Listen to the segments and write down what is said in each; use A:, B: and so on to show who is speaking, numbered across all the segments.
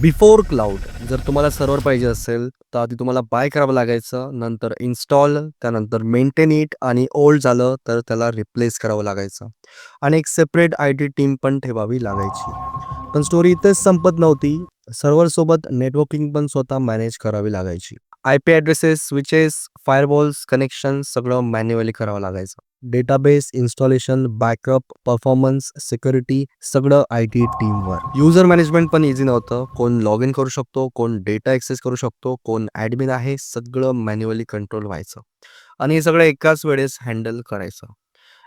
A: Before cloud जर तुम्हाला server पाहिजे असेल, तर आधी तुम्हाला बाय करावं लागायचं. नंतर इन्स्टॉल, त्यानंतर मेंटेन इट आणि ओल्ड झालं तर त्याला रिप्लेस करावं लागायचं. आणि एक सेपरेट आय-टी टीम पण ठेवावी लागायची. पण स्टोरी इथेच संपत नव्हती. सर्व्हरसोबत नेटवर्किंग पण स्वतः मॅनेज करावी लागायची. IP addresses, switches, firewalls, connection सगळं मॅन्युअली करावं लागायचं. Database, installation, backup, performance, security सगळं आय-टी टीमवर. युजर मॅनेजमेंट पण इझी नव्हतं. कोण लॉग इन करू शकतो, कोण डेटा ॲक्सेस करू शकतो, कोण ॲडमिन आहे, सगळं मॅन्युअली कंट्रोल व्हायचं. आणि हे सगळं एकाच वेळेस हँडल करायचं.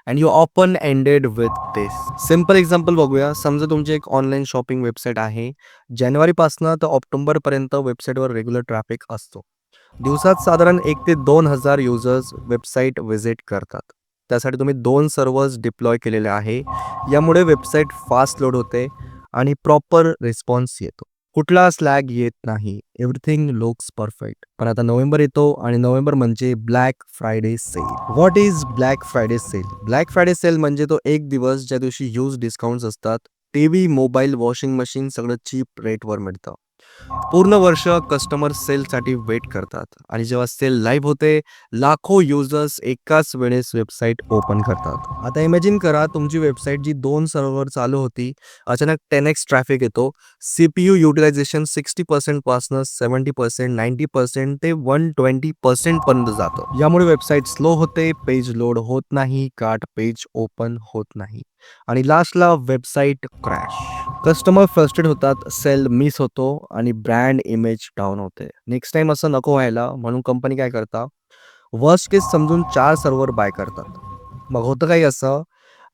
A: And you often ended with this. Simple example बघूया. समजा तुमची एक ऑनलाईन शॉपिंग वेबसाईट आहे. जानेवारीपासनं तर ऑक्टोबरपर्यंत वेबसाईटवर रेग्युलर ट्रॅफिक असतो. दिवसात साधारण 1 ते 2,000 युजर्स वेबसाईट व्हिजिट करतात. त्यासाठी तुम्ही 2 सर्व्हर्स डिप्लॉय केलेले आहे. यामुळे वेबसाईट फास्ट लोड होते आणि प्रॉपर रिस्पॉन्स येतो. कुठलाच लॅग येत नाही. Everything looks perfect. पण आता नोव्हेंबर येतो आणि नोव्हेंबर म्हणजे black Friday sale. What is black Friday sale? Black Friday sale म्हणजे तो एक दिवस ज्या दिवशी ह्यूज डिस्काउंट्स असतात. टीव्ही, मोबाईल, वॉशिंग मशीन सगळं चीप रेटवर मिळतं. पूर्ण वर्ष कस्टमर सेलसाठी वेट करतात आणि जेव्हा सेल लाईव्ह होते, लाखो युजर्स एकाच वेळेस वेबसाईट ओपन करतात. आता इमॅजिन करा तुमची वेबसाईट जी 2 सर्व्हर चालू होती, अचानक 10x ट्रॅफिक येतो. सीपीयू युटिलायझेशन 60% पासनं 70%, 90% ते 120% पर्यंत जातं. यामुळे वेबसाईट स्लो होते, पेज लोड होत नाही, कार्ट पेज ओपन होत नाही आणि लास्टला वेबसाईट क्रॅश. कस्टमर फ्रस्ट्रेट होतात, सेल मिस होतो आणि ब्रँड इमेज डाऊन होते. नेक्स्ट टाइम असं नको व्हायला म्हणून कंपनी काय करतात, वर्स्ट केस समजून 4 सर्व्हर बाय करतात. मग होतं काही असं,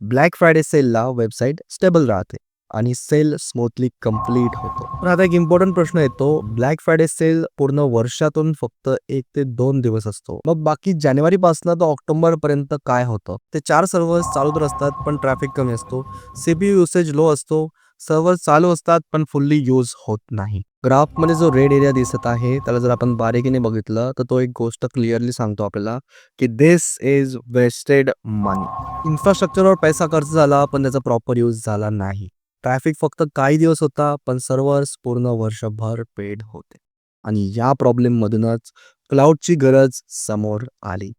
A: ब्लॅक फ्रायडे सेलला वेबसाईट स्टेबल राहते आणि सेल स्मूथली कंप्लीट होतो. पण आता एक इम्पॉर्टंट प्रश्न येतो, ब्लॅक फ्रायडे सेल पूर्ण वर्षातून फक्त 1 ते 2 दिवस असतो. मग बाकी जानेवारीपासून तर ऑक्टोबरपर्यंत काय होतं? ते 4 सर्व्हर्स चालू तर असतात, पण ट्रॅफिक कमी असतो. सीपीयू युसेज लो असतो. सर्व्हर चालू असतात, पण फुल्ली यूज होत नाही. ग्राफमध्ये जो रेड एरिया दिसत आहे, त्याला जर आपण बारीकीने बघितलं, तर तो एक गोष्ट क्लिअरली सांगतो आपल्याला, की धिस इज वेस्टेड मनी. इन्फ्रास्ट्रक्चरवर पैसा खर्च झाला, पण त्याचा प्रॉपर यूज झाला नाही. ट्रॅफिक फक्त काही दिवस होता, पण सर्व्हर्स पूर्ण वर्षभर पेड होते. आणि या प्रॉब्लेममधूनच क्लाउडची गरज समोर आली.